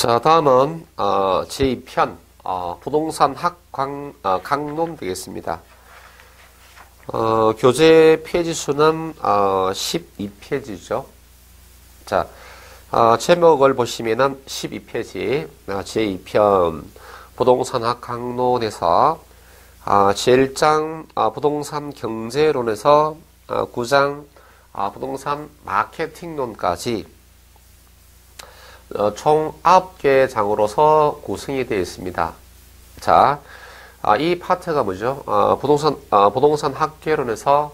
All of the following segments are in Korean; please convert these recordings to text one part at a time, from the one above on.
자, 다음은 제2편 부동산 강론 되겠습니다. 교재 페이지 수는 12페이지죠. 자, 제목을 보시면은 12페이지 제2편 부동산학 강론에서 제1장 부동산 경제론에서 9장 부동산 마케팅론까지 총 9개의 장으로서 구성이 되어 있습니다. 자, 이 파트가 뭐죠? 부동산 학개론에서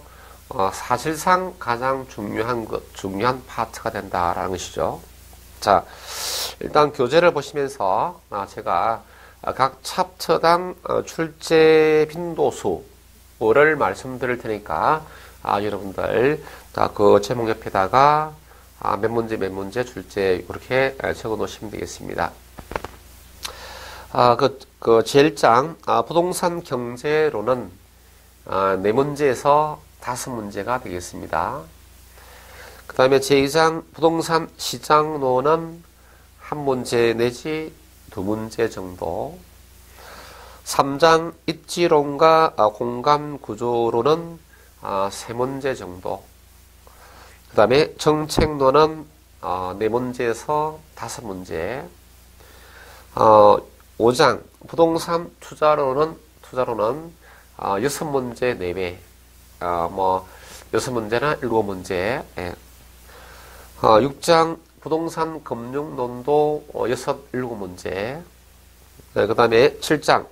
사실상 가장 중요한 파트가 된다라는 것이죠. 자, 일단 교재를 보시면서 제가 각 챕터당 출제 빈도수를 말씀드릴 테니까 여러분들 그 제목 옆에다가 몇 문제 출제 이렇게 적어 놓으시면 되겠습니다. 그 제1장 부동산 경제론은 4문제에서 5문제가 되겠습니다. 그 다음에 제2장 부동산 시장론은 1문제 내지 2문제 정도. 3장 입지론과 공간 구조론은 3문제 정도. 그 다음에 정책론은 4문제에서 5문제. 5장 부동산 투자론은 6문제 내외. 6문제나 7문제. 6장 부동산 금융론도 6, 7문제. 그 다음에 7장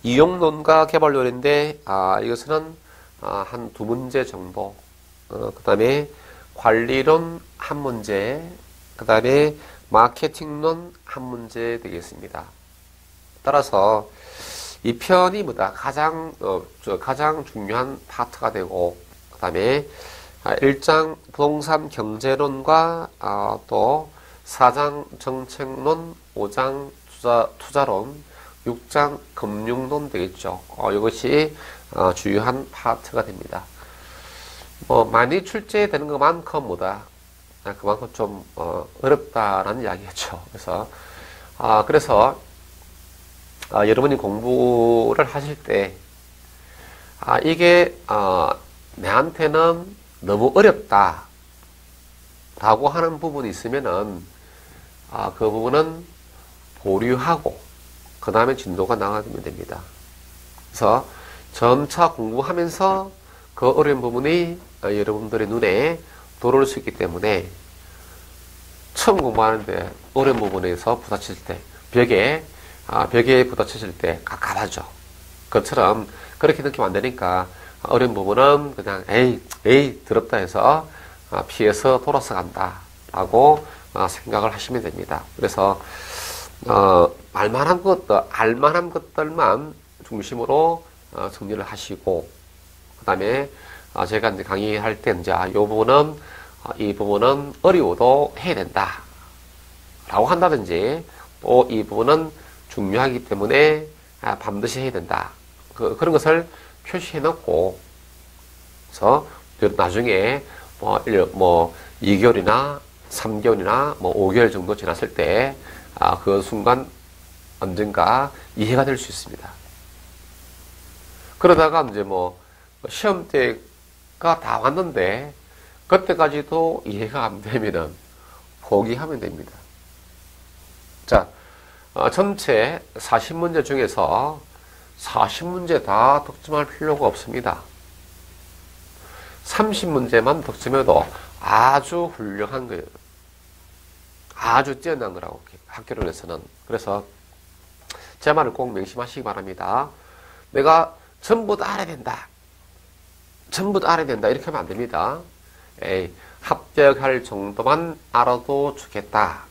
이용론과 개발론인데 이것은 한 2문제 정도. 그 다음에 관리론 1문제, 그 다음에 마케팅론 1문제 되겠습니다. 따라서 이 편이 가장 중요한 파트가 되고, 그 다음에 1장 부동산 경제론과 또 4장 정책론, 5장 투자론, 6장 금융론 되겠죠. 이것이 주요한 파트가 됩니다. 많이 출제되는 것만큼 그만큼 좀 어렵다라는 이야기였죠. 그래서 여러분이 공부를 하실 때 이게 내한테는 너무 어렵다 라고 하는 부분이 있으면은 그 부분은 보류하고 그 다음에 진도가 나가면 됩니다. 그래서 점차 공부하면서 그 어려운 부분이 여러분들의 눈에 들어올 수 있기 때문에 처음 공부하는데 어려운 부분에서 부딪힐 때 벽에 부딪힐 때 갑갑하죠. 그것처럼 그렇게 느끼면 안 되니까 어려운 부분은 그냥 에이 더럽다 해서 피해서 돌아서 간다 라고 생각을 하시면 됩니다. 그래서 알만한 것들만 중심으로 정리를 하시고, 그 다음에 제가 이제 강의할 때 이 부분은 어려워도 해야 된다 라고 한다든지, 또 이 부분은 중요하기 때문에 반드시 해야 된다, 그런 것을 표시해 놓고, 그래서 나중에 2개월이나 3개월이나 5개월 정도 지났을 때 그 순간 언젠가 이해가 될 수 있습니다. 그러다가 이제 시험 때가 다 왔는데 그때까지도 이해가 안 되면은 포기하면 됩니다. 자, 전체 40문제 중에서 40문제 다 득점할 필요가 없습니다. 30문제만 득점해도 아주 훌륭한 거예요. 아주 뛰어난 거라고 학교론에서는. 그래서 제 말을 꼭 명심하시기 바랍니다. 내가 전부 다 알아야 된다. 이렇게 하면 안 됩니다. 합격할 정도만 알아도 좋겠다.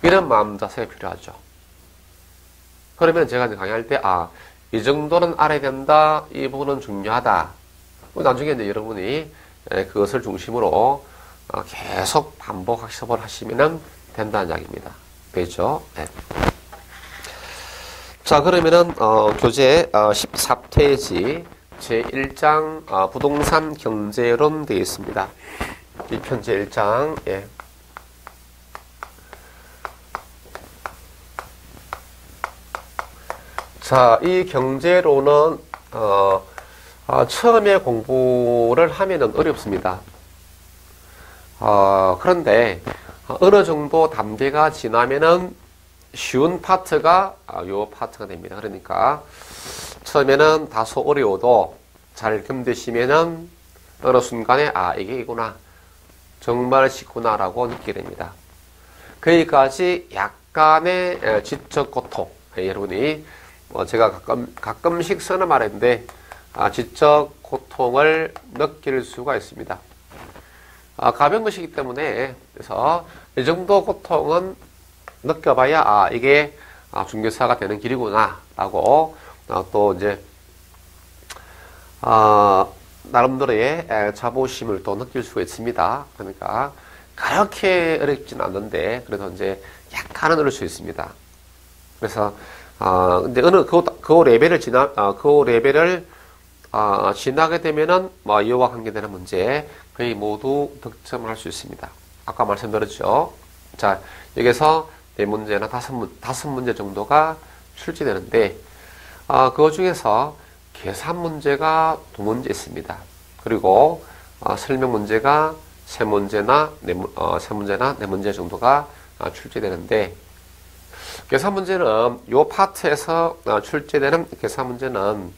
이런 마음 자세가 필요하죠. 그러면 제가 강의할 때, 이 정도는 알아야 된다. 이 부분은 중요하다. 나중에 이제 여러분이 그것을 중심으로 계속 반복 학습을 하시면 된다는 이야기입니다. 되죠? 네. 자, 그러면은 교재 14페이지 제1장 부동산 경제론 되어 있습니다. 1편 제1장. 예. 자, 이 경제론은 처음에 공부를 하면은 어렵습니다. 그런데 어느 정도 단계가 지나면은 쉬운 파트가 요 파트가 됩니다. 그러니까 처음에는 다소 어려워도 잘 견디시면은 어느 순간에 이게 이구나, 정말 쉽구나라고 느끼게 됩니다. 거기까지 약간의 지적 고통, 여러분이 제가 가끔씩 쓰는 말인데 지적 고통을 느낄 수가 있습니다. 가벼운 것이기 때문에, 그래서 이 정도 고통은 느껴봐야 이게 중개사가 되는 길이구나 라고 또 이제 나름대로의 자부심을 또 느낄 수가 있습니다. 그러니까 그렇게 어렵진 않는데 그래도 이제 약간은 어려울 수 있습니다. 그래서 근데 어느 그 레벨을 지나게 되면은 이와 관계되는 문제 거의 모두 득점할 수 있습니다. 아까 말씀드렸죠. 자, 여기서 4문제나 5문제 정도가 출제되는데 그 중에서 계산 문제가 2문제 있습니다. 그리고 설명 문제가 3문제나 4문제 정도가 출제되는데, 계산 문제는 이 파트에서 출제되는 계산 문제는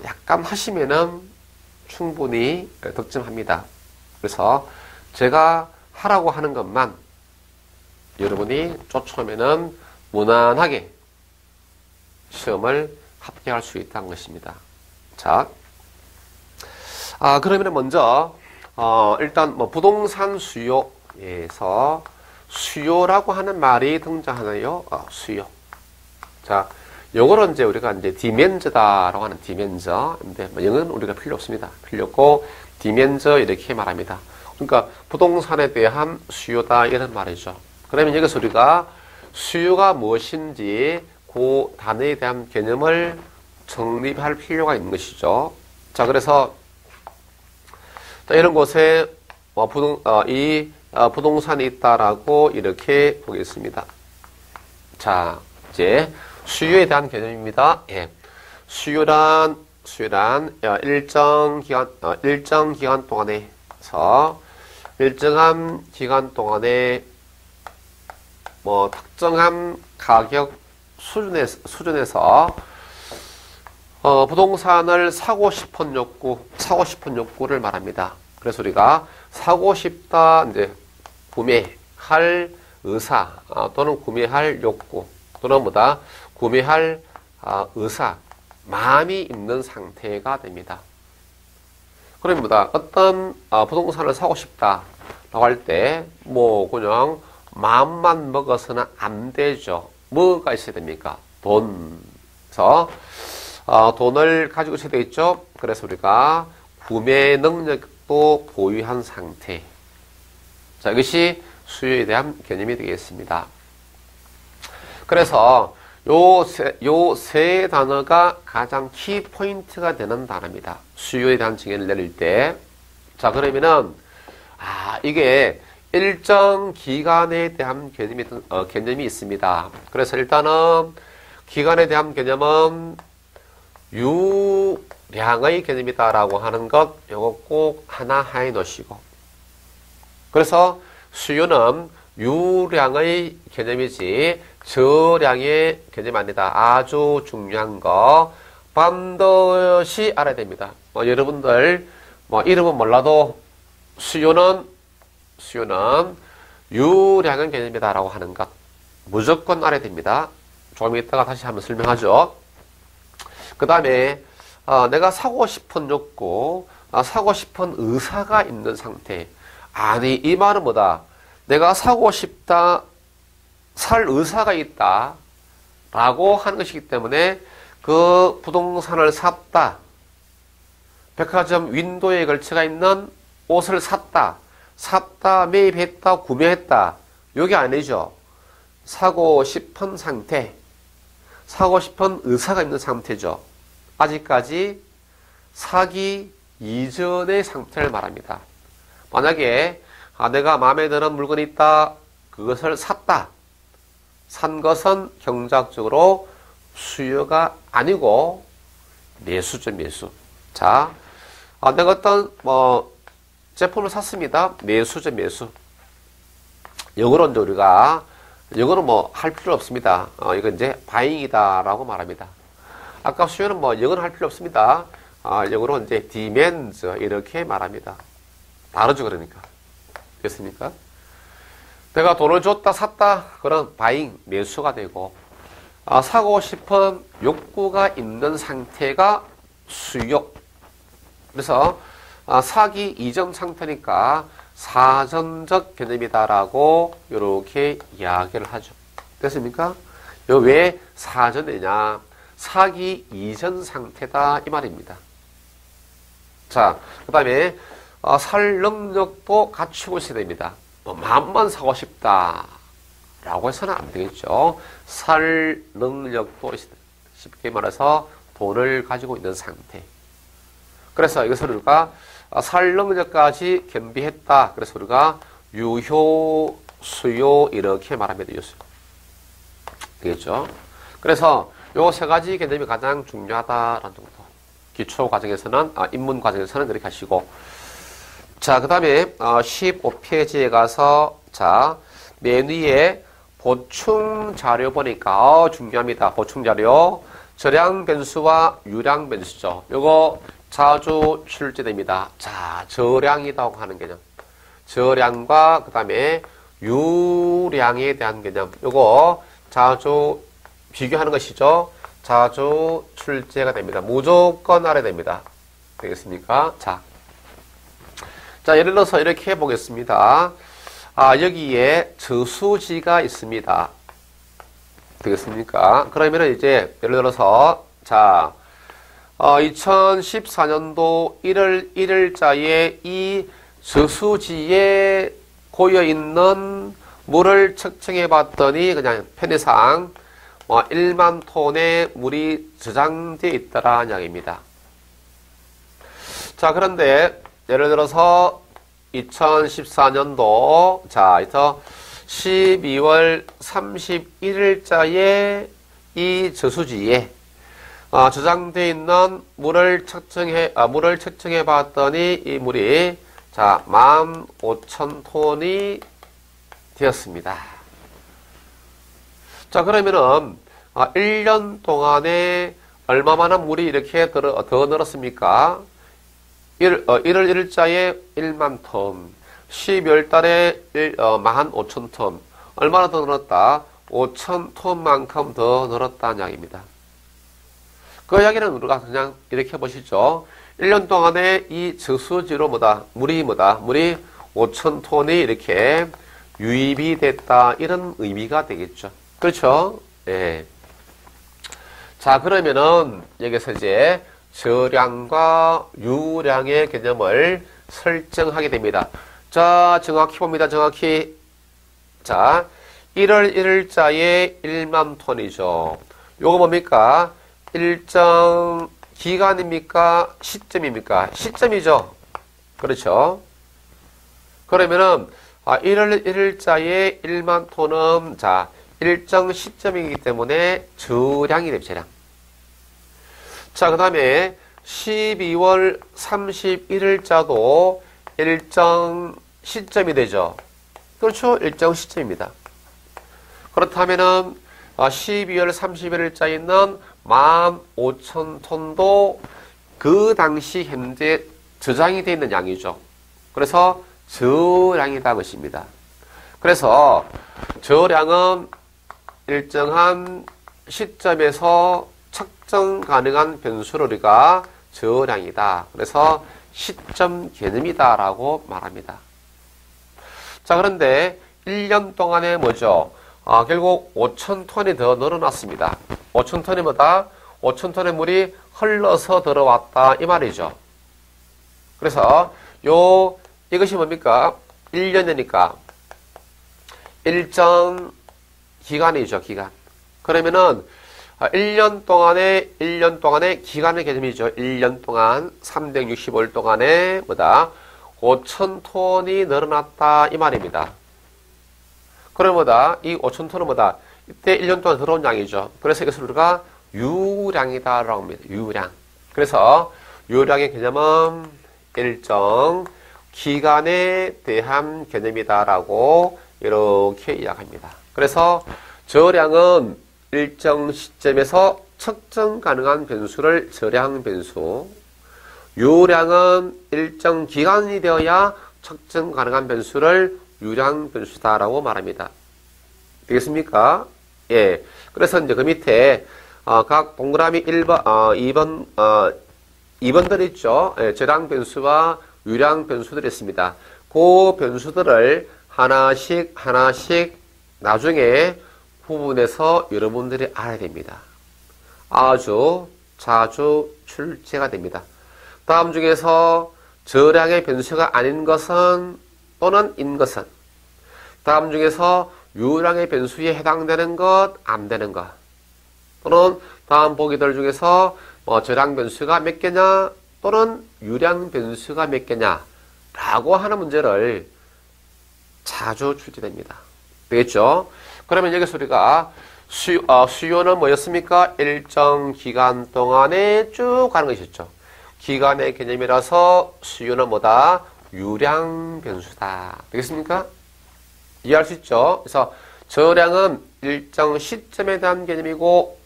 약간 하시면은 충분히 득점합니다. 그래서 제가 하라고 하는 것만 여러분이 쫓아오면은 무난하게 시험을 합격할 수 있다는 것입니다. 자, 그러면 먼저 일단 부동산 수요에서 수요라고 하는 말이 등장하나요? 수요. 자, 요거는 이제 우리가 이제 디멘저다라고 하는 디멘저. 근데 영어는 우리가 필요 없습니다. 필요 없고 디멘저 이렇게 말합니다. 그러니까 부동산에 대한 수요다 이런 말이죠. 그러면 여기서 우리가 수요가 무엇인지 그 단어에 대한 개념을 정립할 필요가 있는 것이죠. 자, 그래서 이런 곳에 부동산이 있다라고 이렇게 보겠습니다. 자, 이제 수요에 대한 개념입니다. 예. 수요란 일정 기간 동안에서 일정한 기간 동안에 특정한 가격 수준에서 부동산을 사고 싶은 욕구를 말합니다. 그래서 우리가 사고 싶다, 이제 구매할 의사 또는 구매할 욕구 또는 구매할 의사, 마음이 있는 상태가 됩니다. 그러면 어떤 부동산을 사고 싶다라고 할 때 그냥 마음만 먹어서는 안 되죠. 뭐가 있어야 됩니까? 돈. 그래서 돈을 가지고 있어야 되겠죠. 그래서 우리가 구매 능력도 보유한 상태. 자, 이것이 수요에 대한 개념이 되겠습니다. 그래서 요 세 단어가 가장 키 포인트가 되는 단어입니다. 수요에 대한 증언을 내릴 때. 자, 그러면은 이게 일정 기간에 대한 개념이 있습니다. 그래서 일단은 기간에 대한 개념은 유량의 개념이다라고 하는 것, 요거 꼭 하나 해 놓으시고. 그래서 수요는 유량의 개념이지 저량의 개념이 아니다. 아주 중요한 거 반드시 알아야 됩니다. 여러분들 이름은 몰라도 수요는 유량의 개념이다라고 하는 것 무조건 알아야 됩니다. 조금 이따가 다시 한번 설명하죠. 그 다음에 내가 사고 싶은 욕구, 사고 싶은 의사가 있는 상태. 아니, 이 말은 뭐다? 내가 사고 싶다, 살 의사가 있다 라고 하는 것이기 때문에 그 부동산을 샀다, 백화점 윈도우에 걸쳐가 있는 옷을 샀다, 매입했다, 구매했다, 요게 아니죠. 사고 싶은 상태, 사고 싶은 의사가 있는 상태죠. 아직까지 사기 이전의 상태를 말합니다. 만약에 내가 마음에 드는 물건이 있다, 그것을 샀다. 산 것은 경제학적으로 수요가 아니고 매수죠, 매수. 자, 내가 어떤 제품을 샀습니다. 매수죠, 매수. 영어로는 우리가 영어는 할 필요 없습니다. 이건 이제 바잉이다라고 말합니다. 아까 수요는 영어는 할 필요 없습니다. 영어로 이제 demand 이렇게 말합니다. 다르죠, 그러니까. 됐습니까? 내가 돈을 줬다 샀다 그런 바잉 매수가 되고 사고 싶은 욕구가 있는 상태가 수요. 그래서 사기 이전 상태니까 사전적 개념이다라고 이렇게 이야기를 하죠. 됐습니까? 왜 사전이냐? 사기 이전 상태다 이 말입니다. 자, 그 다음에 살 능력도 갖추고 있어야 됩니다. 마음만 사고 싶다 라고 해서는 안 되겠죠. 살 능력도 있어야 됩니다. 쉽게 말해서 돈을 가지고 있는 상태. 그래서 이것을 우리가 살 능력까지 겸비했다. 그래서 우리가 유효, 수요 이렇게 말합니다. 유효. 되겠죠? 그래서 요 세 가지 개념이 가장 중요하다라는 정도. 기초 과정에서는 입문 과정에서는 그렇게 하시고, 자, 그 다음에 15페이지에 가서 자, 맨 위에 보충 자료 보니까 중요합니다. 보충 자료. 저량 변수와 유량 변수죠. 요거 자주 출제됩니다. 자, 저량이라고 하는 개념. 저량과 그 다음에 유량에 대한 개념. 요거 자주 비교하는 것이죠. 자주 출제가 됩니다. 무조건 알아야 됩니다. 되겠습니까? 자, 예를 들어서 이렇게 해보겠습니다. 여기에 저수지가 있습니다. 되겠습니까? 그러면은 이제 예를 들어서 자, 2014년도 1월 1일자에 이 저수지에 고여있는 물을 측정해 봤더니 그냥 편의상 1만 톤의 물이 저장되어 있다라는 이야기입니다. 자, 그런데 예를 들어서 2014년도 자, 12월 31일자에 이 저수지에 저장되어 있는 물을 측정해 봤더니 이 물이 자, 15,000톤이 되었습니다. 자, 그러면은 1년 동안에 얼마만한 물이 이렇게 더 늘었습니까? 1월 1일자에 1만 톤, 12월 달에 15,000톤. 얼마나 더 늘었다? 5,000톤만큼 더 늘었다는 이야기입니다. 그 이야기는 우리가 그냥 이렇게 보시죠. 1년 동안에 이 저수지로 물이 5,000톤이 이렇게 유입이 됐다. 이런 의미가 되겠죠. 그렇죠? 예. 자, 그러면은 여기서 이제 저량과 유량의 개념을 설정하게 됩니다. 자, 정확히 봅니다. 정확히. 자, 1월 1일자에 1만 톤이죠. 요거 뭡니까? 일정 기간입니까? 시점입니까? 시점이죠. 그렇죠? 그러면은 1월 1일자에 1만 톤은 자, 일정 시점이기 때문에 저량이 됩니다. 저량. 자, 그 다음에 12월 31일자도 일정 시점이 되죠. 그렇죠? 일정 시점입니다. 그렇다면은 12월 31일자에 있는 15,000톤도 그 당시 현재 저장이 되어 있는 양이죠. 그래서 저량이다 것입니다. 그래서 저량은 일정한 시점에서 측정 가능한 변수를 우리가 저량이다. 그래서 시점 개념이다라고 말합니다. 자, 그런데 1년 동안에 뭐죠? 결국 5,000톤이 더 늘어났습니다. 5,000톤이 뭐다? 5,000톤의 물이 흘러서 들어왔다 이 말이죠. 그래서 이것이 뭡니까? 1년이니까 일정 기간이죠, 기간. 그러면은 1년 동안의 기간의 개념이죠. 1년 동안 365일 동안에 5,000톤이 늘어났다 이 말입니다. 그럼 이 5,000톤은 이때 1년 동안 들어온 양이죠. 그래서 이것을 우리가 유량이다라고 합니다. 유량. 그래서 유량의 개념은 일정 기간에 대한 개념이다라고 이렇게 이야기합니다. 그래서 저량은 일정 시점에서 측정 가능한 변수를 저량 변수, 유량은 일정 기간이 되어야 측정 가능한 변수를 유량 변수다라고 말합니다. 되겠습니까? 예. 그래서 이제 그 밑에 각 동그라미 1번, 2번들 있죠. 예, 저량 변수와 유량 변수들이 있습니다. 그 변수들을 하나씩 나중에 부분에서 여러분들이 알아야 됩니다. 아주 자주 출제가 됩니다. 다음 중에서 저량의 변수가 아닌 것은 또는 인 것은, 다음 중에서 유량의 변수에 해당되는 것, 안 되는 것, 또는 다음 보기들 중에서 저량 변수가 몇 개냐 또는 유량 변수가 몇 개냐 라고 하는 문제를 자주 출제됩니다. 되겠죠? 그러면 여기서 우리가 수요는 뭐였습니까? 일정 기간 동안에 쭉 가는 것이었죠. 기간의 개념이라서 수요는 뭐다? 유량 변수다. 되겠습니까? 이해할 수 있죠? 그래서 저량은 일정 시점에 대한 개념이고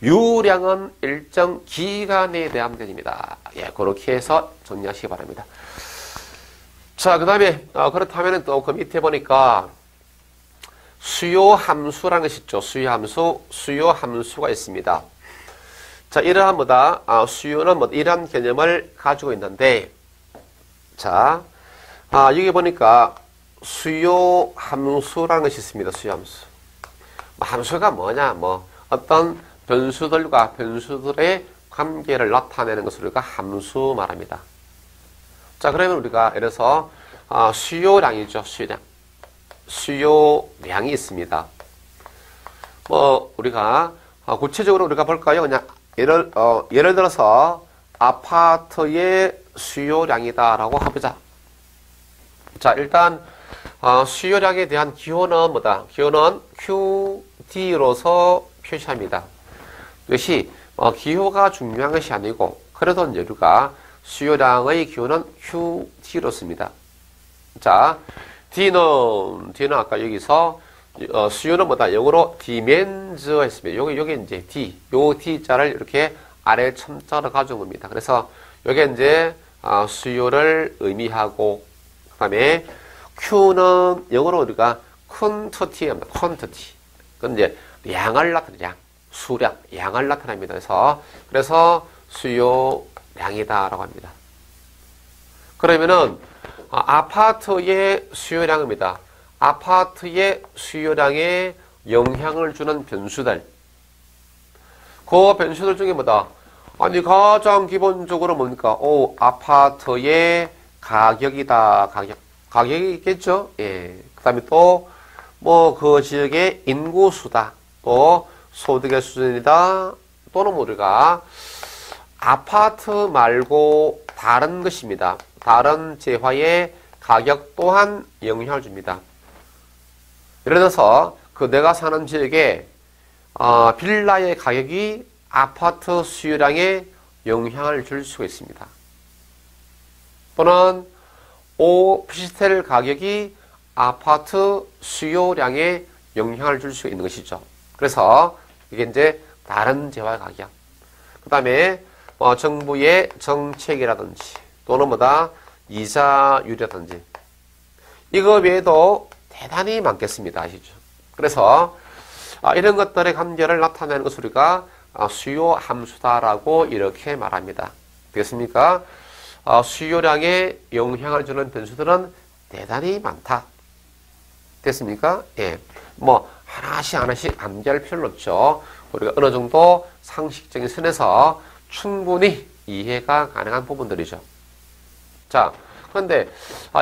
유량은 일정 기간에 대한 개념이다. 예, 그렇게 해서 정리하시기 바랍니다. 자, 그 다음에 그렇다면 또 그 밑에 보니까 수요 함수라는 것이 있죠. 수요 함수가 있습니다. 자, 이러한 뭐다? 수요는 뭐 이러한 개념을 가지고 있는데, 자, 여기 보니까 수요 함수라는 것이 있습니다. 수요 함수. 함수가 뭐냐? 뭐 어떤 변수들과 변수들의 관계를 나타내는 것을 우리가 함수 말합니다. 자, 그러면 우리가 예를 들어서 수요량이죠. 수요량이 있습니다. 뭐 우리가 구체적으로 우리가 볼까요? 그냥 예를 들어서 아파트의 수요량이다라고 해보자. 자, 일단 수요량에 대한 기호는 뭐다? 기호는 QD로서 표시합니다. 이것이 기호가 중요한 것이 아니고, 그래도 우리가 수요량의 기호는 QD로 씁니다. 자, D는 아까 여기서 수요는 뭐다? 영어로 디멘즈 했습니다. 요게 이제 D, 요 D자를 이렇게 아래 첨자로 가져온 겁니다. 그래서 요게 이제 수요를 의미하고, 그 다음에 Q는 영어로 우리가 퀀티티입니다. 퀀티티. 그건 이제 양을 나타내는 수량, 양을 나타냅니다. 그래서 수요량이다라고 합니다. 그러면은 아파트의 수요량입니다. 아파트의 수요량에 영향을 주는 변수들. 그 변수들 중에 뭐다? 아니, 가장 기본적으로 뭡니까? 아파트의 가격이다. 가격이 있겠죠? 예. 그 다음에 또, 그 지역의 인구수다. 또, 소득의 수준이다. 또는 우리가 아파트 말고 다른 것입니다. 다른 재화의 가격 또한 영향을 줍니다. 예를 들어서 내가 사는 지역에 빌라의 가격이 아파트 수요량에 영향을 줄 수가 있습니다. 또는 오피스텔 가격이 아파트 수요량에 영향을 줄 수 있는 것이죠. 그래서 이게 이제 다른 재화의 가격. 그 다음에 정부의 정책이라든지 또는 이자율이라든지 이거 외에도 대단히 많겠습니다. 아시죠? 그래서 이런 것들의 관계를 나타내는 것을 우리가 수요 함수다라고 이렇게 말합니다. 되겠습니까? 수요량에 영향을 주는 변수들은 대단히 많다. 됐습니까? 예. 하나씩 암기할 필요는 없죠. 우리가 어느 정도 상식적인 선에서 충분히 이해가 가능한 부분들이죠. 자, 그런데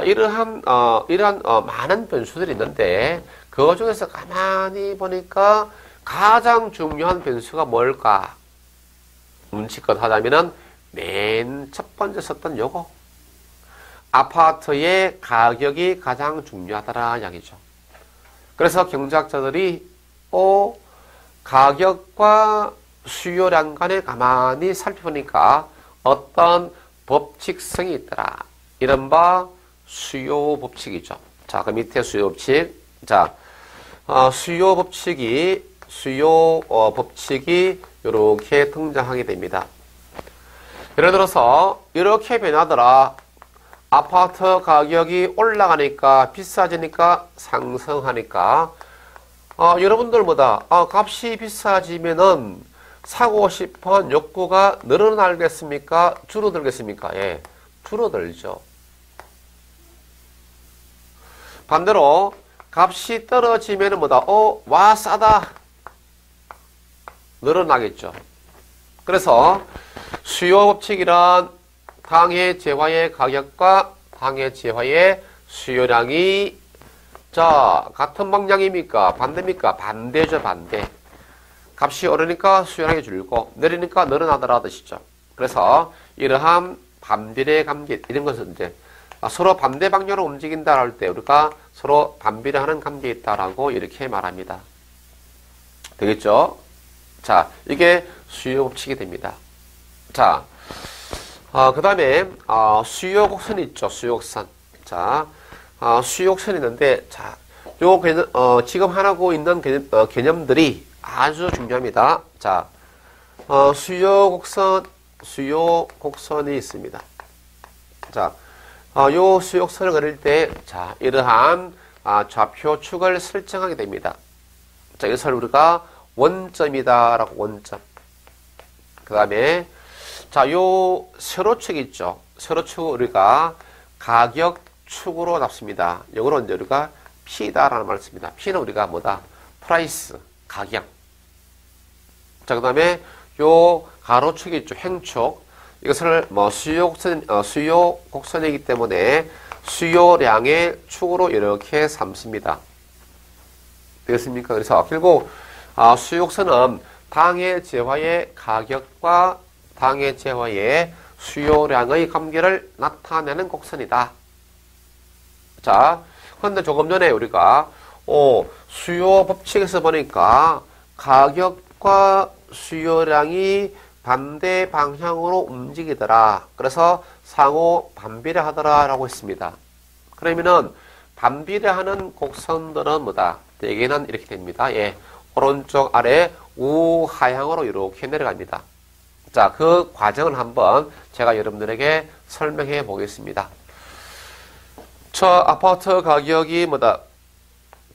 이러한 많은 변수들이 있는데 그 중에서 가만히 보니까 가장 중요한 변수가 뭘까? 눈치껏 하자면은 맨 첫 번째 썼던 요거. 아파트의 가격이 가장 중요하다라 이야기죠. 그래서 경제학자들이 가격과 수요량 간에 가만히 살펴보니까 어떤 법칙성이 있더라. 이른바 수요 법칙이죠. 자, 그 밑에 수요 법칙. 자, 수요 법칙이 이렇게 등장하게 됩니다. 예를 들어서 이렇게 변하더라. 아파트 가격이 올라가니까 비싸지니까 상승하니까 여러분들보다 값이 비싸지면은 사고 싶은 욕구가 늘어나겠습니까? 줄어들겠습니까? 예, 줄어들죠. 반대로 값이 떨어지면은 와 싸다 늘어나겠죠. 그래서 수요 법칙이란 당해 재화의 가격과 당해 재화의 수요량이 같은 방향입니까? 반대입니까? 반대죠, 반대. 값이 오르니까 수요량이 줄고 내리니까 늘어나더라 뜻이죠. 그래서 이러한 반비례 관계 이런 것은 이제 서로 반대 방향으로 움직인다 할 때 우리가 서로 반비례하는 관계에 있다라고 이렇게 말합니다. 되겠죠? 자, 이게 수요 법칙이 됩니다. 자, 그 다음에 수요 곡선이 있죠. 수요 곡선. 자, 수요 곡선이 있는데 자, 요 지금 하고 있는 개념들이 아주 중요합니다. 자, 수요 곡선이 있습니다. 자, 요 수요 곡선을 그릴 때, 자, 이러한 좌표축을 설정하게 됩니다. 자, 이것을 우리가 원점이다라고 원점. 그 다음에, 자, 요 세로축 있죠. 세로축 우리가 가격축으로 잡습니다. 영어로 이제 우리가 P다라는 말을 씁니다. P는 우리가 뭐다? 프라이스, 가격. 자, 그 다음에 요 가로축이 있죠. 행축. 이것을 수요 곡선이기 때문에 수요량의 축으로 이렇게 삼습니다. 되겠습니까? 그래서 결국 수요 곡선은 당해 재화의 가격과 당해 재화의 수요량의 관계를 나타내는 곡선이다. 자, 그런데 조금 전에 우리가 수요 법칙에서 보니까 가격과 수요량이 반대 방향으로 움직이더라. 그래서 상호 반비례하더라 라고 했습니다. 그러면은 반비례하는 곡선들은 뭐다? 대개는 이렇게 됩니다. 예, 오른쪽 아래 우하향으로 이렇게 내려갑니다. 자, 그 과정을 한번 제가 여러분들에게 설명해 보겠습니다. 저 아파트 가격이 뭐다?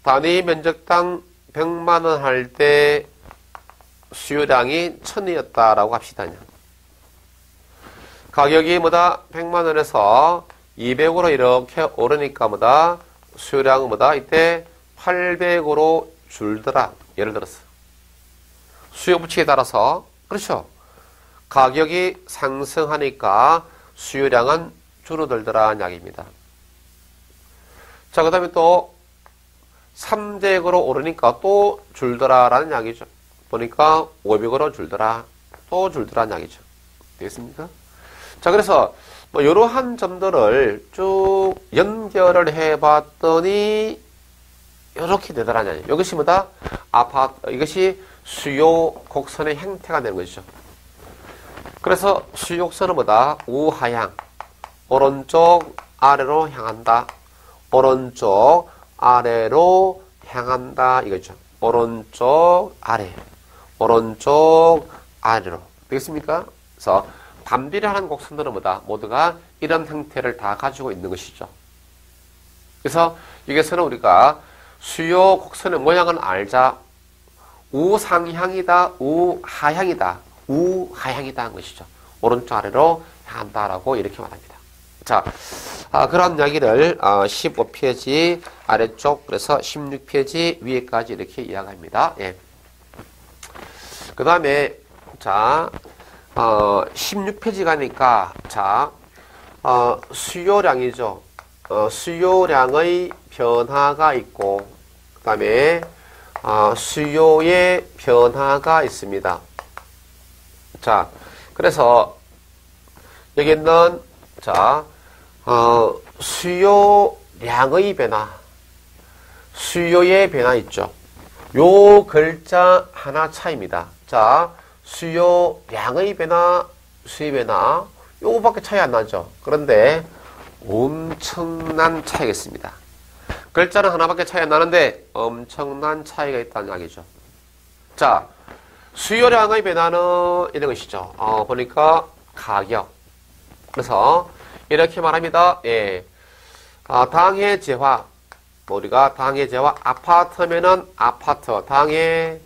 단위 면적당 100만원 할 때 수요량이 1000이었다라고 합시다. 가격이 뭐다? 100만원에서 200으로 이렇게 오르니까 뭐다? 수요량은 뭐다? 이때 800으로 줄더라. 예를 들어서. 수요 법칙에 따라서, 그렇죠? 가격이 상승하니까 수요량은 줄어들더라는 이야기입니다. 자, 그 다음에 또 300으로 오르니까 또 줄더라라는 이야기죠. 보니까 500으로 줄더라, 또 줄더라는 이야기죠. 되겠습니까? 자, 그래서 이러한 점들을 쭉 연결을 해봤더니 이렇게 되더라는 이야기. 이것이 뭐다? 이것이 수요 곡선의 형태가 되는 것이죠. 그래서 수요 곡선은 뭐다? 우하향, 오른쪽 아래로 향한다. 오른쪽 아래로 향한다 이거죠. 오른쪽 아래, 오른쪽 아래로. 되겠습니까? 그래서 반비례하는 곡선들은 뭐다? 모두가 이런 형태를 다 가지고 있는 것이죠. 그래서 여기서는 우리가 수요 곡선의 모양을 알자. 우상향이다, 우하향이다, 우하향이다 한 것이죠. 오른쪽 아래로 향한다라고 이렇게 말합니다. 자, 그런 이야기를 15페이지 아래쪽, 그래서 16페이지 위에까지 이렇게 이야기합니다. 예. 그 다음에, 자, 16페이지 가니까, 자, 수요량이죠. 수요량의 변화가 있고, 그 다음에, 수요의 변화가 있습니다. 자, 그래서, 여기는, 자, 수요량의 변화, 수요의 변화 있죠. 요 글자 하나 차이입니다. 자, 수요량의 변화, 수의 변화, 요거밖에 차이 안 나죠. 그런데 엄청난 차이가 있습니다. 글자는 하나밖에 차이 안 나는데 엄청난 차이가 있다는 이야기죠. 자, 수요량의 변화는 이런 것이죠. 보니까 가격. 그래서 이렇게 말합니다. 예. 당해 재화. 우리가 당해 재화 아파트면은 아파트 당해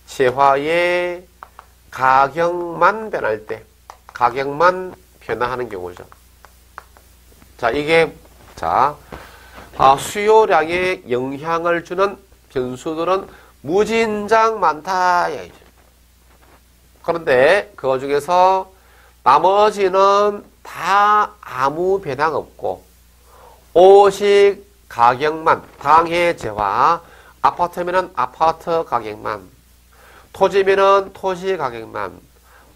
재화의 가격만 변할 때, 가격만 변화하는 경우죠. 자, 이게 수요량에 영향을 주는 변수들은 무진장 많다. 그런데 그 중에서 나머지는 다 아무 변화가 없고 오직 가격만, 당해 재화, 아파트면은 아파트 가격만, 토지면은 토지 가격만,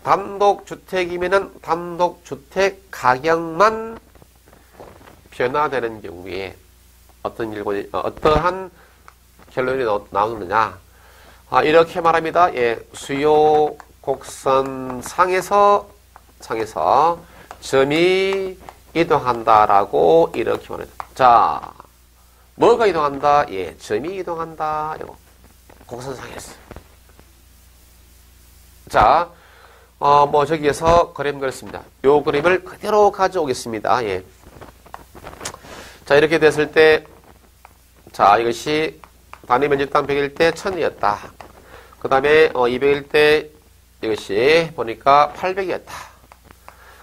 단독주택이면은 단독주택 가격만 변화되는 경우에 어떠한 결론이 나오느냐. 이렇게 말합니다. 예, 수요 곡선상에서 점이 이동한다라고 이렇게 말합니다. 자, 뭐가 이동한다? 예, 점이 이동한다. 이거 곡선상에서. 자, 저기에서 그림 그렸습니다. 요 그림을 그대로 가져오겠습니다. 예. 자, 이렇게 됐을 때, 자, 이것이 단위 면적당 100일 때 1000이었다. 그 다음에 200일 때 이것이 보니까 800이었다.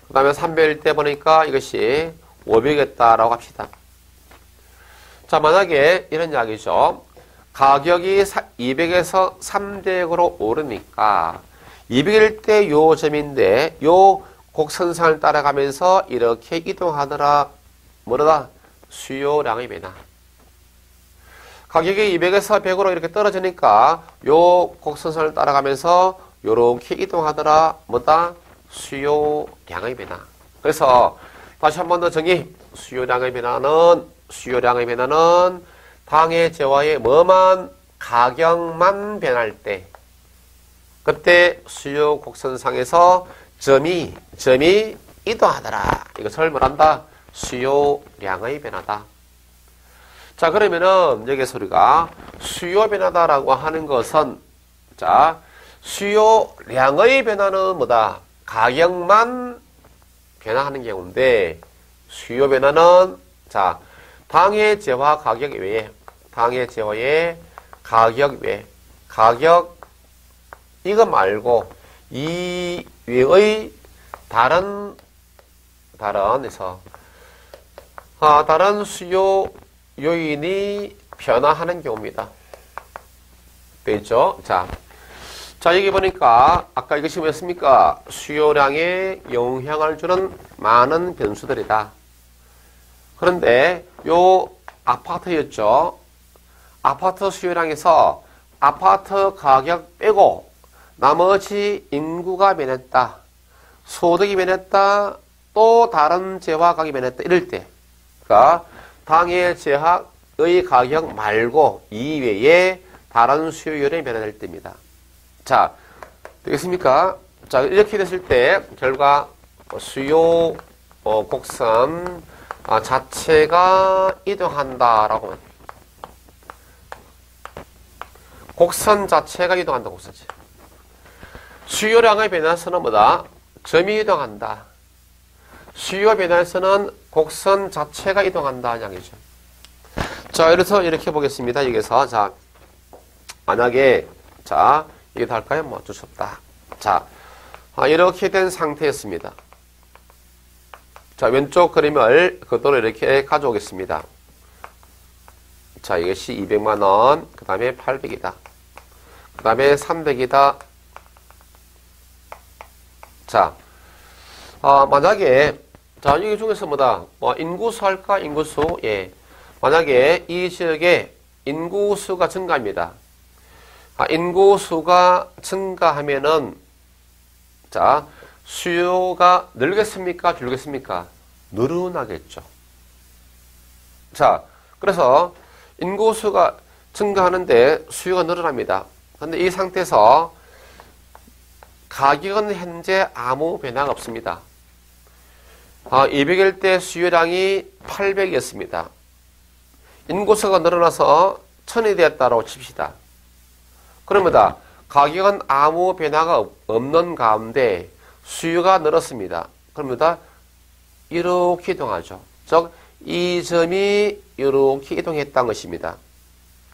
그 다음에 300일 때 보니까 이것이 500이었다라고 합시다. 자, 만약에 이런 이야기죠. 가격이 200에서 300으로 오르니까 200일 때 요 점인데 요 곡선상을 따라가면서 이렇게 이동하더라. 뭐다? 수요량의 변화. 가격이 200에서 100으로 이렇게 떨어지니까 요 곡선상을 따라가면서 요렇게 이동하더라. 뭐다? 수요량의 변화. 그래서 다시 한 번 더 정의. 수요량의 변화는 당해 재화의 뭐만 가격만 변할 때 그때 수요 곡선상에서 점이 이동하더라. 이것을 뭐란다? 수요량의 변화다. 자, 그러면은 여기서 우리가 수요 변화다라고 하는 것은 자, 수요량의 변화는 뭐다? 가격만 변화하는 경우인데 수요 변화는 자, 당해 재화 가격 외에 당해 재화의 가격 외에 가격 이거 말고 이 외의 다른 수요 요인이 변화하는 경우입니다. 되죠? 자, 여기 보니까 아까 이것이 뭐였습니까? 수요량에 영향을 주는 많은 변수들이다. 그런데 요 아파트였죠. 아파트 수요량에서 아파트 가격 빼고 나머지 인구가 변했다. 소득이 변했다. 또 다른 재화가격이 변했다. 이럴 때. 그러니까 당해 재화의 가격 말고 이외에 다른 수요 요인이 변화될 때입니다. 자, 되겠습니까? 자, 이렇게 됐을 때 결과 수요 곡선 자체가 이동한다라고 합니다. 곡선 자체가 이동한다. 곡선 자체. 수요량의 변화에서는 뭐다? 점이 이동한다. 수요 변화에서는 곡선 자체가 이동한다. 이야기죠. 자, 그래서 이렇게 보겠습니다. 여기서 자, 만약에 자, 이게 다 할까요? 뭐 어쩔 수 없다. 자, 이렇게 된 상태였습니다. 자, 왼쪽 그림을 그대로 이렇게 가져오겠습니다. 자, 이것이 200만원, 그 다음에 800이다. 그 다음에 300이다. 자, 만약에, 자, 이 중에서 뭐다? 인구수 할까? 인구수? 예. 만약에 이 지역에 인구수가 증가합니다. 인구수가 증가하면은, 자, 수요가 늘겠습니까? 줄겠습니까? 늘어나겠죠. 자, 그래서 인구수가 증가하는데 수요가 늘어납니다. 근데 이 상태에서 가격은 현재 아무 변화가 없습니다. 200일 때 수요량이 800이었습니다. 인구수가 늘어나서 1000이 되었다고 칩시다. 그러면 가격은 아무 변화가 없는 가운데 수요가 늘었습니다. 그러면 이렇게 이동하죠. 즉, 이 점이 이렇게 이동했다는 것입니다.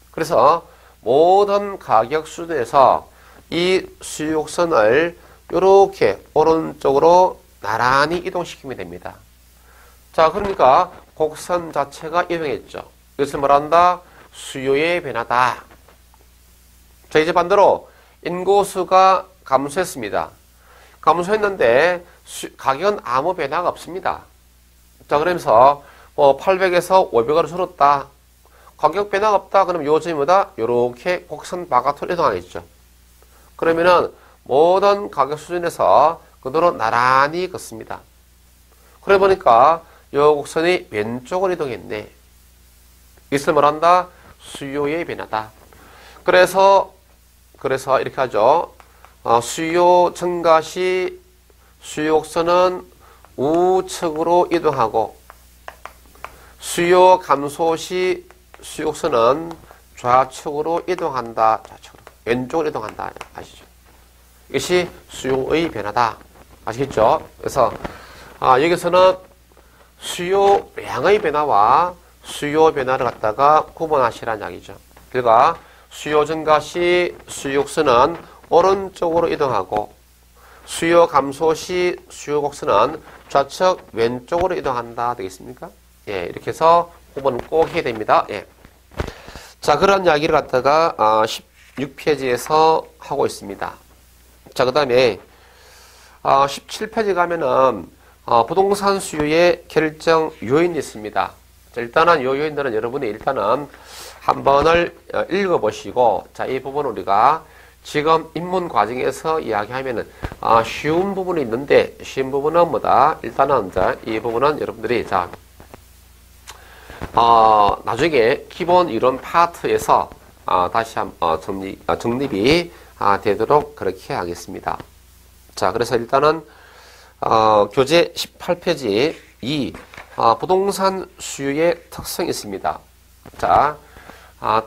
그래서 모든 가격 수준에서 이 수요곡선을 이렇게 오른쪽으로 나란히 이동시키면 됩니다. 자, 그러니까 곡선 자체가 이동했죠. 이것을 말한다? 수요의 변화다. 자, 이제 반대로 인구수가 감소했습니다. 감소했는데 가격은 아무 변화가 없습니다. 자, 그러면서 800에서 500으로 줄었다. 가격 변화가 없다. 그러면 요점이 뭐다? 이렇게 곡선 바깥으로 이동하겠죠. 그러면은 모든 가격 수준에서 그대로 나란히 걷습니다. 그래 보니까 이 곡선이 왼쪽으로 이동했네. 이것을 말한다? 수요의 변화다. 그래서 이렇게 하죠. 수요 증가 시 수요 곡선은 우측으로 이동하고, 수요 감소 시 수요 곡선은 좌측으로 이동한다. 좌측으로. 왼쪽으로 이동한다. 아시죠? 이것이 수요의 변화다. 아시겠죠? 그래서 여기서는 수요량의 변화와 수요 변화를 갖다가 구분하시라는 이야기죠. 그러니까 수요 증가 시 수요 곡선은 오른쪽으로 이동하고, 수요 감소 시 수요 곡선은 좌측 왼쪽으로 이동한다. 되겠습니까? 예, 이렇게 해서 구분 꼭 해야 됩니다. 예. 자, 그런 이야기를 갖다가 16페이지에서 하고 있습니다. 자, 그 다음에 17페이지 가면은 부동산 수요의 결정 요인이 있습니다. 자, 일단은 이 요인들은 여러분이 일단은 한 번을 읽어보시고, 자, 이 부분은 우리가 지금 입문 과정에서 이야기하면은 쉬운 부분이 있는데, 쉬운 부분은 뭐다? 일단은 이 부분은 여러분들이 나중에 기본 이론 파트에서 다시 한번 정립이 되도록 그렇게 하겠습니다. 자, 그래서 일단은 교재 18페이지 2 부동산 수요의 특성이 있습니다. 자,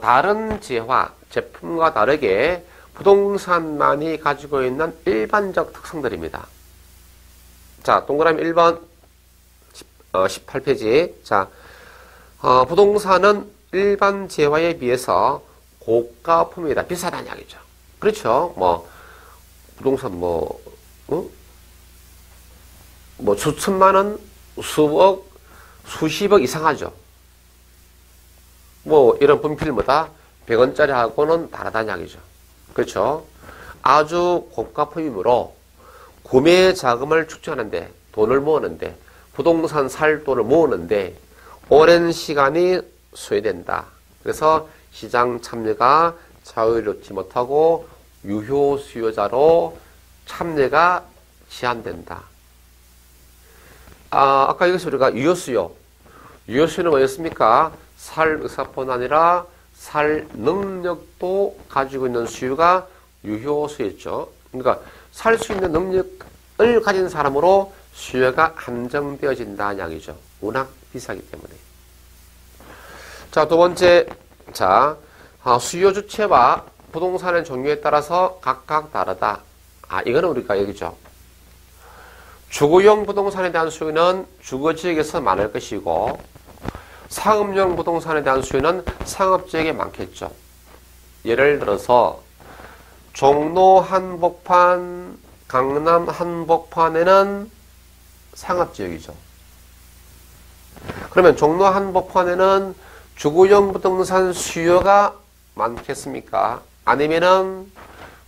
다른 재화, 제품과 다르게 부동산만이 가지고 있는 일반적 특성들입니다. 자, 동그라미 1번 18페이지. 자, 부동산은 일반 재화에 비해서 고가품이다. 비싸다는 이야기죠. 그렇죠. 부동산 수천만 원, 수억, 수십억 이상 하죠. 이런 분필보다 100원짜리하고는 다르다는 이야기죠. 그렇죠. 아주 고가품이므로 구매 자금을 축적하는데, 돈을 모으는데, 부동산 살 돈을 모으는데 오랜 시간이 소요된다. 그래서 시장 참여가 자유롭지 못하고 유효 수요자로 참여가 제한된다. 아까 여기서 우리가 유효수요. 유효수요는 뭐였습니까? 살 의사뿐 아니라 살 능력도 가지고 있는 수요가 유효수요였죠. 그러니까 살 수 있는 능력을 가진 사람으로 수요가 한정되어진다는 이야기죠. 워낙 비싸기 때문에. 자, 두 번째. 자, 수요 주체와 부동산의 종류에 따라서 각각 다르다. 이거는 우리가 얘기죠. 주거용 부동산에 대한 수요는 주거지역에서 많을 것이고, 상업용 부동산에 대한 수요는 상업지역에 많겠죠. 예를 들어서 종로 한복판, 강남 한복판에는 상업지역이죠. 그러면 종로 한복판에는 주거용 부동산 수요가 많겠습니까? 아니면은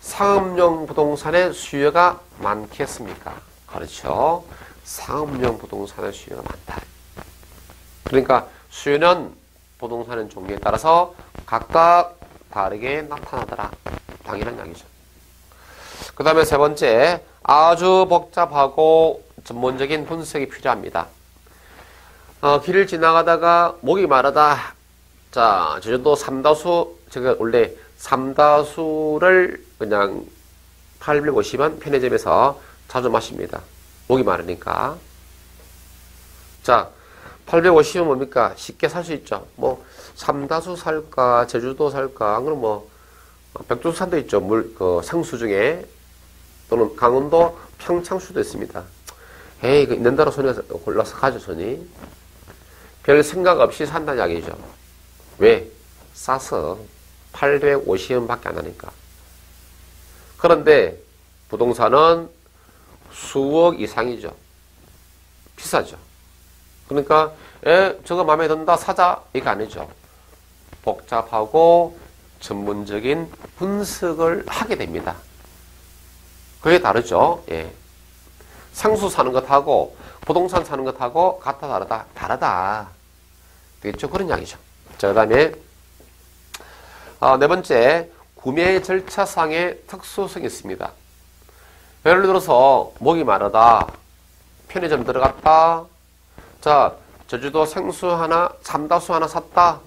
상업용 부동산의 수요가 많겠습니까? 그렇죠. 상업용 부동산의 수요가 많다. 그러니까 수요는 부동산의 종류에 따라서 각각 다르게 나타나더라. 당연한 이야기죠. 그 다음에 세 번째, 아주 복잡하고 전문적인 분석이 필요합니다. 길을 지나가다가 목이 마르다. 자, 제주도 삼다수, 제가 원래 삼다수를 그냥 850원 편의점에서 자주 마십니다. 목이 마르니까. 자, 850원 뭡니까? 쉽게 살 수 있죠. 뭐 삼다수 살까, 제주도 살까, 그럼 뭐 백두산도 있죠. 상수 중에. 또는 강원도 평창수도 있습니다. 에이, 있는 대로 손에 골라서 가죠, 손이. 별 생각 없이 산다는 이야기죠. 왜? 싸서 850원 밖에 안 하니까. 그런데 부동산은 수억 이상이죠. 비싸죠. 그러니까 저거 마음에 든다 사자 이거 아니죠. 복잡하고 전문적인 분석을 하게 됩니다. 그게 다르죠. 예. 상수 사는 것하고 부동산 사는 것하고 같다 다르다. 다르다. 되겠죠? 그런 이야기죠. 자, 그 다음에 네 번째, 구매 절차상의 특수성이 있습니다. 예를 들어서 목이 마르다, 편의점 들어갔다, 자, 제주도 생수 하나, 삼다수 하나 샀다,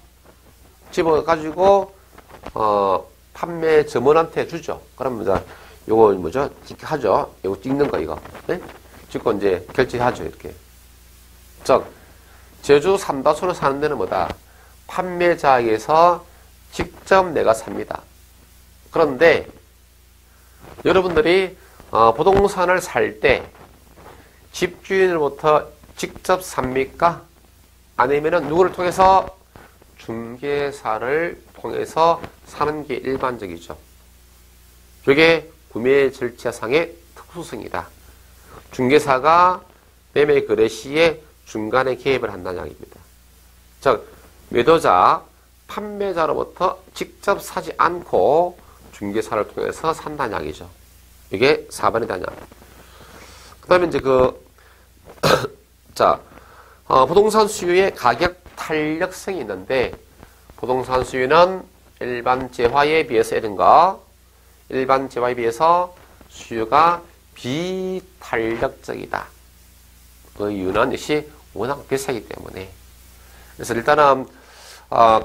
집어가지고 판매 점원한테 주죠. 그러면 이제 요거 뭐죠? 하죠. 요거 찍는 거 이거. 네? 찍고 이제 결제하죠. 이렇게. 즉, 제주 삼다수를 사는 데는 뭐다? 판매자에게서 직접 내가 삽니다. 그런데 여러분들이 부동산을 살 때 집주인으로부터 직접 삽니까? 아니면은 누구를 통해서? 중개사를 통해서 사는 게 일반적이죠. 이게 구매 절차상의 특수성이다. 중개사가 매매 거래 시에 중간에 개입을 한다는 이야기입니다. 즉, 매도자, 판매자로부터 직접 사지 않고 중개사를 통해서 산다는 이야기죠. 이게 4번이다냐. 그 다음에 이제 자, 부동산 수요의 가격 탄력성이 있는데, 부동산 수요는 일반 재화에 비해서 이런가? 일반 재화에 비해서 수요가 비탄력적이다. 그 이유는 역시 워낙 비싸기 때문에. 그래서 일단은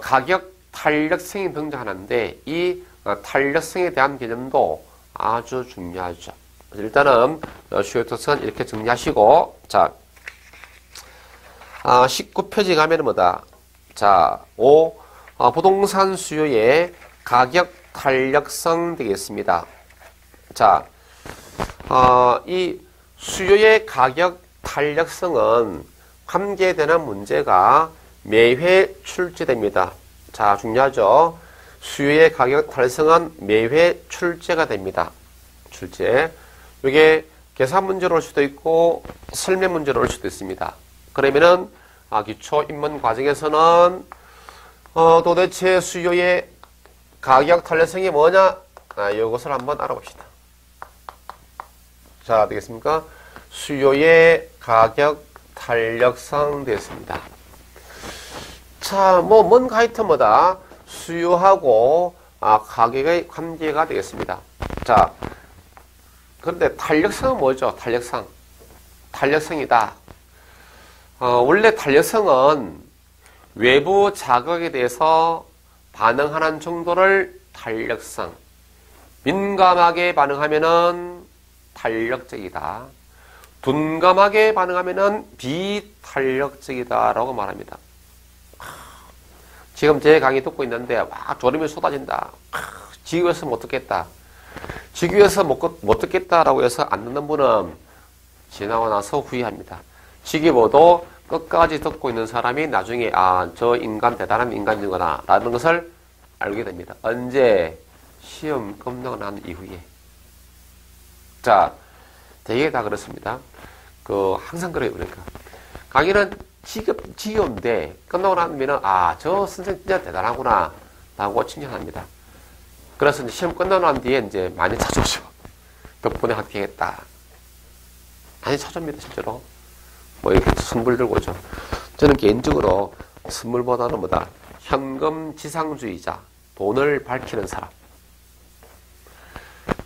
가격 탄력성이 등장하는데 이 탄력성에 대한 개념도 아주 중요하죠. 일단은 수요 특성은 이렇게 정리하시고, 자, 19페이지 가면은 뭐다? 자, 5. 부동산 수요의 가격 탄력성 되겠습니다. 자, 이 수요의 가격 탄력성은 관계되는 문제가 매회 출제됩니다. 자, 중요하죠. 수요의 가격 탄력성은 매회 출제가 됩니다. 출제. 이게 계산 문제로 올 수도 있고 설명 문제로 올 수도 있습니다. 그러면은 기초 입문 과정에서는 도대체 수요의 가격 탄력성이 뭐냐? 이것을 한번 알아봅시다. 자, 되겠습니까? 수요의 가격 탄력성 되겠습니다. 자, 뭔가 하여튼 뭐다? 수요하고 가격의 관계가 되겠습니다. 자, 그런데 탄력성은 뭐죠? 탄력성. 탄력성이다. 원래 탄력성은 외부 자극에 대해서 반응하는 정도를 탄력성. 민감하게 반응하면은 탄력적이다. 둔감하게 반응하면은 비탄력적이다라고 말합니다. 지금 제 강의 듣고 있는데 막 졸음이 쏟아진다. 지구에서 못 듣겠다. 지구에서 못 듣겠다라고 해서 안 듣는 분은 지나고 나서 후회합니다. 지기보도 끝까지 듣고 있는 사람이 나중에 저 인간 대단한 인간이구나 라는 것을 알게 됩니다. 언제? 시험 끝나고 난 이후에. 자, 되게 다 그렇습니다. 항상 그래요. 그러니까 강의는 지겨운데 끝나고 나면은 저 선생 진짜 대단하구나 라고 칭찬합니다. 그래서 이제 시험 끝나고 난 뒤에 이제 많이 찾아오죠. 덕분에 합격했다. 많이 찾아옵니다, 실제로. 이렇게 선물 들고 오죠. 저는 개인적으로 선물보다는 뭐다? 현금 지상주의자, 돈을 밝히는 사람.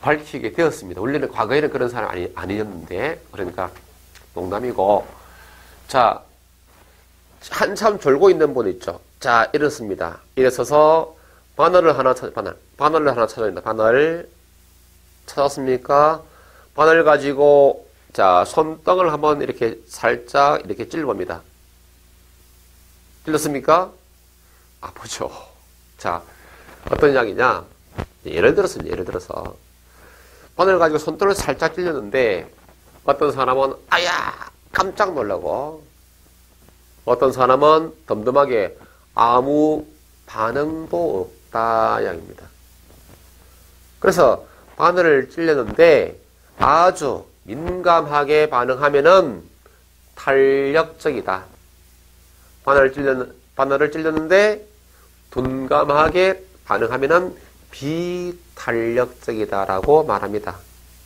밝히게 되었습니다. 원래는 과거에는 그런 사람 아니었는데, 그러니까 농담이고. 자, 한참 졸고 있는 분 있죠. 자, 이렇습니다. 이래서서 바늘을 하나 찾아야 된다. 바늘. 찾았습니까? 바늘 가지고 자, 손등을 한번 이렇게 살짝 이렇게 찔러봅니다. 찔렀습니까? 아프죠. 자, 어떤 이야기냐? 예를 들어서 바늘 가지고 손등을 살짝 찔렸는데 어떤 사람은 아야 깜짝 놀라고 어떤 사람은 덤덤하게 아무 반응도 없다 이야기입니다. 그래서 바늘을 찔렸는데 아주 민감하게 반응하면은 탄력적이다. 바늘을 찔렸는데 둔감하게 반응하면은 비탄력적이다라고 말합니다.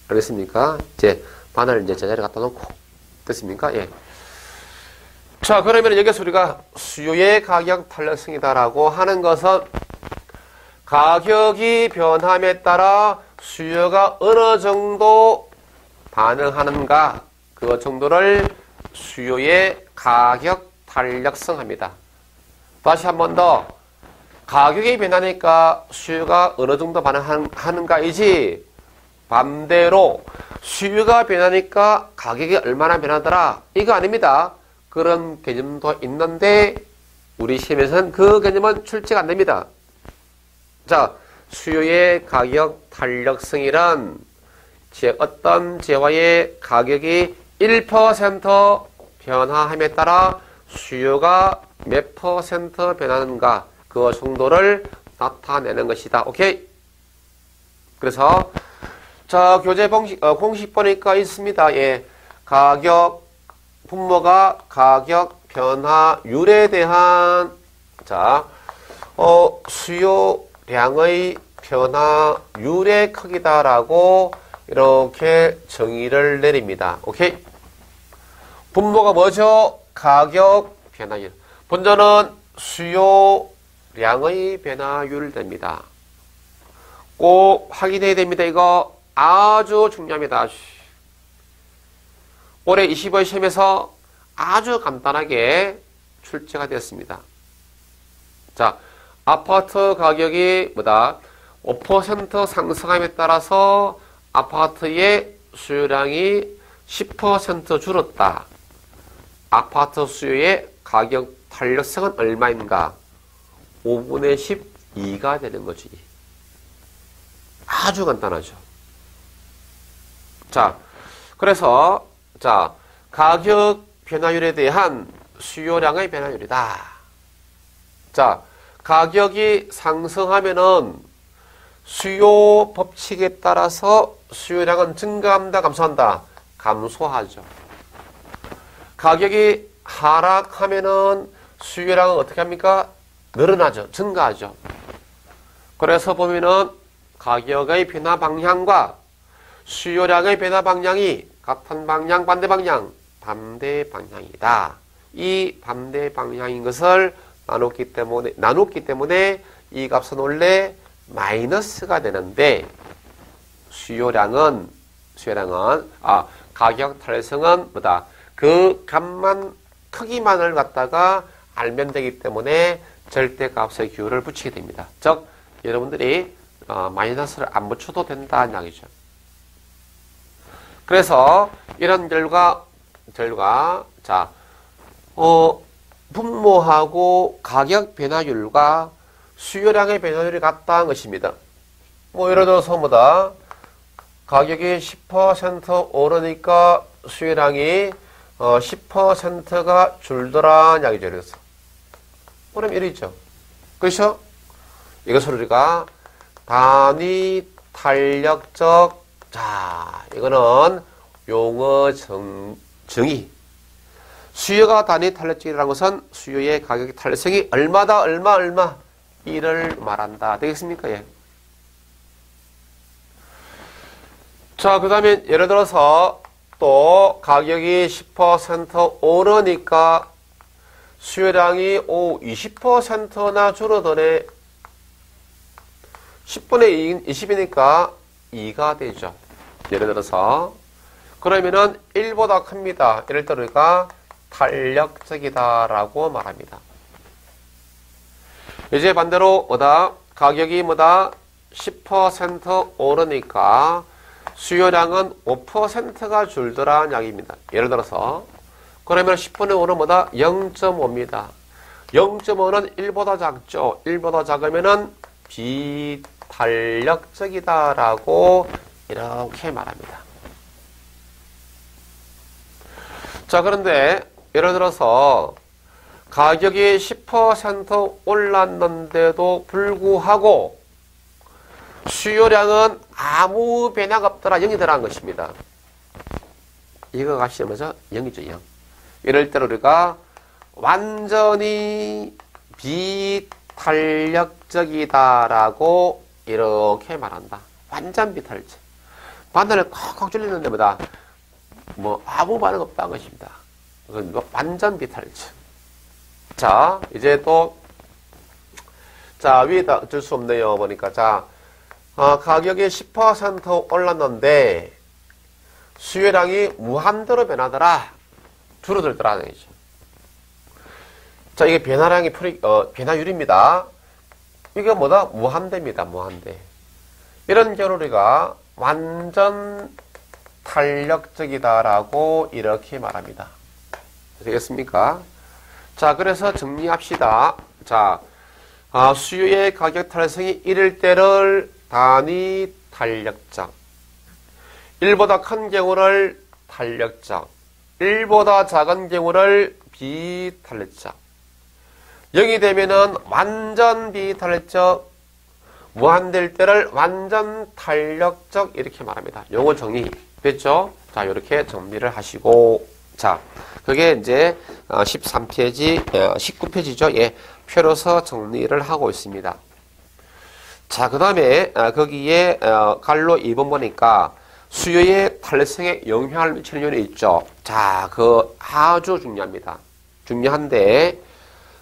알겠습니까? 이제 바늘을 이제 제자리에 갖다 놓고 됐습니까? 예. 자, 그러면 여기서 우리가 수요의 가격 탄력성이다라고 하는 것은 가격이 변함에 따라 수요가 어느 정도 반응하는가 그 정도를 수요의 가격 탄력성 합니다. 다시 한 번 더 가격이 변하니까 수요가 어느 정도 반응하는가이지 반대로 수요가 변하니까 가격이 얼마나 변하더라 이거 아닙니다. 그런 개념도 있는데 우리 시험에서는 그 개념은 출제가 안 됩니다. 자, 수요의 가격 탄력성이란 어떤 재화의 가격이 1% 변화함에 따라 수요가 몇 % 변하는가 그 정도를 나타내는 것이다. 오케이? 그래서 자, 교재 공식 보니까 있습니다. 예. 분모가 가격 변화율에 대한 자, 수요량의 변화율의 크기다라고 이렇게 정의를 내립니다. 오케이? 분모가 뭐죠? 가격 변화율. 본전은 수요량의 변화율 됩니다. 꼭 확인해야 됩니다. 이거 아주 중요합니다. 올해 25회 시험에서 아주 간단하게 출제가 되었습니다. 자, 아파트 가격이 5% 상승함에 따라서 아파트의 수요량이 10% 줄었다. 아파트 수요의 가격 탄력성은 얼마인가? 5분의 12가 되는 거지. 아주 간단하죠. 자, 그래서 자, 가격 변화율에 대한 수요량의 변화율이다. 자, 가격이 상승하면은 수요 법칙에 따라서 수요량은 증가한다, 감소한다? 감소하죠. 가격이 하락하면은 수요량은 어떻게 합니까? 늘어나죠. 증가하죠. 그래서 보면은 가격의 변화 방향과 수요량의 변화 방향이 같은 방향, 반대 방향, 반대 방향이다. 이 반대 방향인 것을 나눴기 때문에 이 값은 원래 마이너스가 되는데 가격 탄력성은 그 값만 크기만을 갖다가 알면 되기 때문에 절대값의 기호를 붙이게 됩니다. 즉 여러분들이 마이너스를 안 붙여도 된다는 이야기죠. 그래서 이런 결과 자, 분모하고 가격 변화율과 수요량의 변화율이 같다는 것입니다. 예를 들어서 가격이 10% 오르니까 수요량이 10%가 줄더라 이야기죠. 그래서 그럼 이러죠. 그렇죠? 이것을 우리가 단위 탄력적, 자, 이거는 용어 정의. 수요가 단위 탄력적이라는 것은 수요의 가격 탄력성이 얼마다, 얼마 이를 말한다. 되겠습니까? 예. 자, 그 다음에 예를 들어서 또 가격이 10% 오르니까 수요량이 20%나 줄어드네. 10분의 20이니까 2가 되죠. 예를 들어서 그러면은 1보다 큽니다. 예를 들어서 탄력적이다라고 말합니다. 이제 반대로 가격이 10% 오르니까 수요량은 5%가 줄더라는 이야기입니다. 예를 들어서 그러면 10분의 5는 뭐다? 0.5입니다. 0.5는 1보다 작죠. 1보다 작으면은 비탄력적이다라고 이렇게 말합니다. 자, 그런데 예를 들어서 가격이 10% 올랐는데도 불구하고 수요량은 아무 변화가 없더라. 0이 들어간 것입니다. 이거 값이 뭐죠? 0이죠, 0. 이럴 때 우리가 완전히 비탄력적이다라고 이렇게 말한다. 완전 비탄력. 바늘을 콕콕 찔리는데 뭐다? 뭐 아무 반응 없다는 것입니다. 그건 완전 비탄력. 자, 이제 또 자, 위에다 어쩔 수 없네요. 보니까 자, 가격이 10% 올랐는데 수요량이 무한대로 변하더라. 줄어들더라는 얘기죠. 자, 이게 변화량이 변화율입니다. 이게 뭐다? 무한대입니다. 무한대. 이런 경우 우리가 완전 탄력적이다라고 이렇게 말합니다. 되겠습니까? 자, 그래서 정리합시다. 자, 수요의 가격 탈성이 이를 때를 단위 탄력적, 1보다 큰 경우를 탄력적, 1보다 작은 경우를 비탄력적, 0이 되면은 완전 비탄력적, 무한될 때를 완전 탄력적 이렇게 말합니다. 용어 정리 됐죠? 자, 이렇게 정리를 하시고, 자, 그게 이제 13페이지, 19페이지죠. 예, 표로서 정리를 하고 있습니다. 자, 그 다음에 거기에 갈로 2번 보니까 수요의 탄력성에 영향을 미치는 요인이 있죠. 자, 그 아주 중요합니다. 중요한데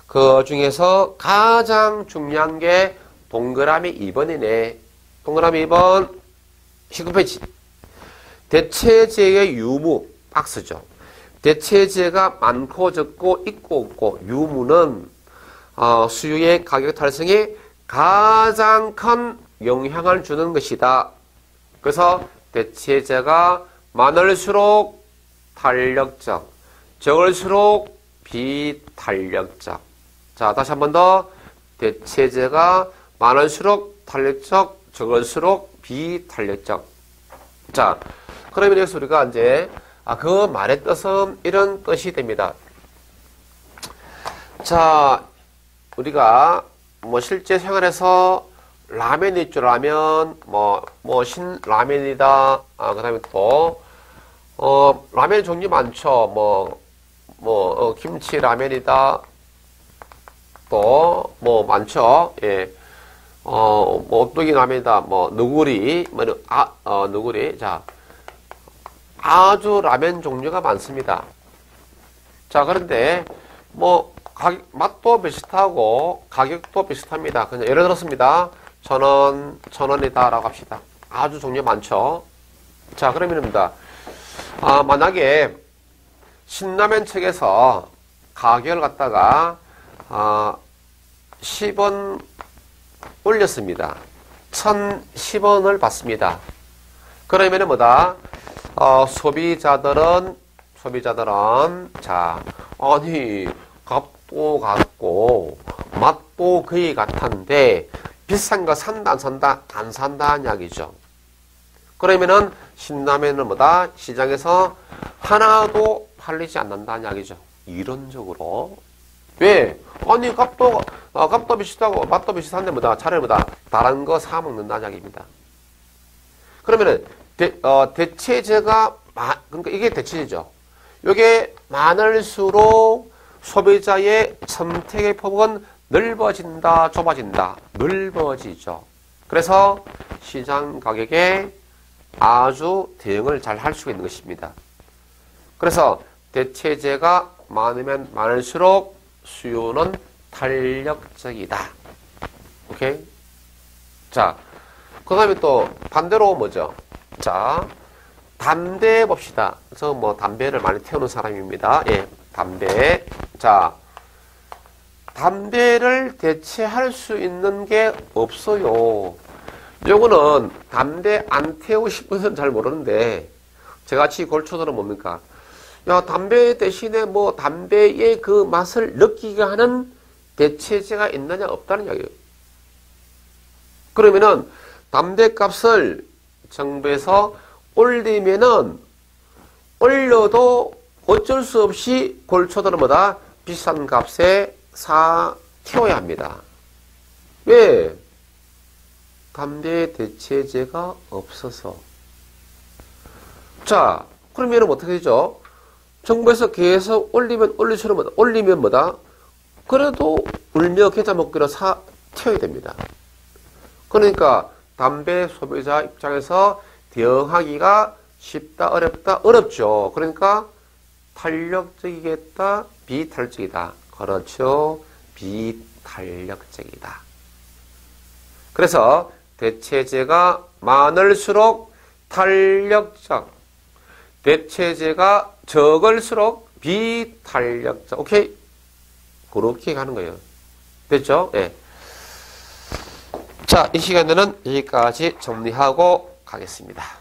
그 중에서 가장 중요한 게 동그라미 2번이네. 동그라미 2번 19페이지. 대체제의 유무 박스죠. 대체제가 많고 적고 있고 없고 유무는 수요의 가격 탈성에 가장 큰 영향을 주는 것이다. 그래서 대체제가 많을수록 탄력적, 적을수록 비탄력적. 자, 다시 한 번 더. 대체제가 많을수록 탄력적, 적을수록 비탄력적. 자, 그러면 여기서 우리가 이제 그 말의 뜻은 이런 뜻이 됩니다. 자, 우리가 뭐 실제 생활에서 라면이 있죠. 라면, 신라면이다. 그 다음에 또, 라면 종류 많죠. 김치 라면이다. 또, 많죠. 예. 오뚜기 라면이다. 너구리, 너구리. 자, 아주 라면 종류가 많습니다. 자, 그런데, 맛도 비슷하고, 가격도 비슷합니다. 그냥 예를 들었습니다. 1,000원, 1,000원이다. 라고 합시다. 아주 종류 많죠. 자, 그러면입니다. 만약에, 신라면 측에서 가격을 갖다가, 10원 올렸습니다. 1,010원을 받습니다. 그러면은 뭐다? 소비자들은, 자, 아니, 값도 같고, 맛도 거의 같은데, 비싼 거 산다, 안 산다? 안 산다는 이야기죠. 그러면은, 신라면은 뭐다? 시장에서 하나도 팔리지 않는다는 이야기죠. 이론적으로. 왜? 아니, 값도 비슷하고, 맛도 비슷한데 뭐다? 차라리 뭐다? 다른 거 사 먹는다는 이야기입니다. 그러면은, 대체제가, 그러니까 이게 대체제죠. 이게 많을수록 소비자의 선택의 폭은 넓어진다, 좁아진다, 넓어지죠. 그래서 시장 가격에 아주 대응을 잘 할 수가 있는 것입니다. 그래서 대체제가 많으면 많을수록 수요는 탄력적이다. 오케이? 자, 그 다음에 또 반대로 뭐죠? 자, 담배 봅시다. 그래서 담배를 많이 태우는 사람입니다. 예, 담배. 자, 담배를 대체할 수 있는 게 없어요. 요거는 담배 안 태우고 싶으면 잘 모르는데, 저같이 골초들은 뭡니까? 야, 담배 대신에 뭐 담배의 그 맛을 느끼게 하는 대체제가 있느냐 없다는 이야기예요. 그러면은 담배 값을 정부에서 올리면은 올려도 어쩔 수 없이 골초들은 뭐다? 비싼 값에 사 태워야 합니다. 왜? 담배 대체제가 없어서. 자, 그러면 어떻게 되죠? 정부에서 계속 올리면 뭐다? 그래도 울며 겨자 먹기로 사 태워야 됩니다. 그러니까 담배 소비자 입장에서 대응하기가 쉽다, 어렵다, 어렵죠. 그러니까 탄력적이겠다, 비탄력적이다. 그렇죠. 비탄력적이다. 그래서 대체제가 많을수록 탄력적, 대체제가 적을수록 비탄력적. 오케이? 그렇게 가는 거예요. 됐죠? 예. 자, 이 시간에는 여기까지 정리하고 가겠습니다.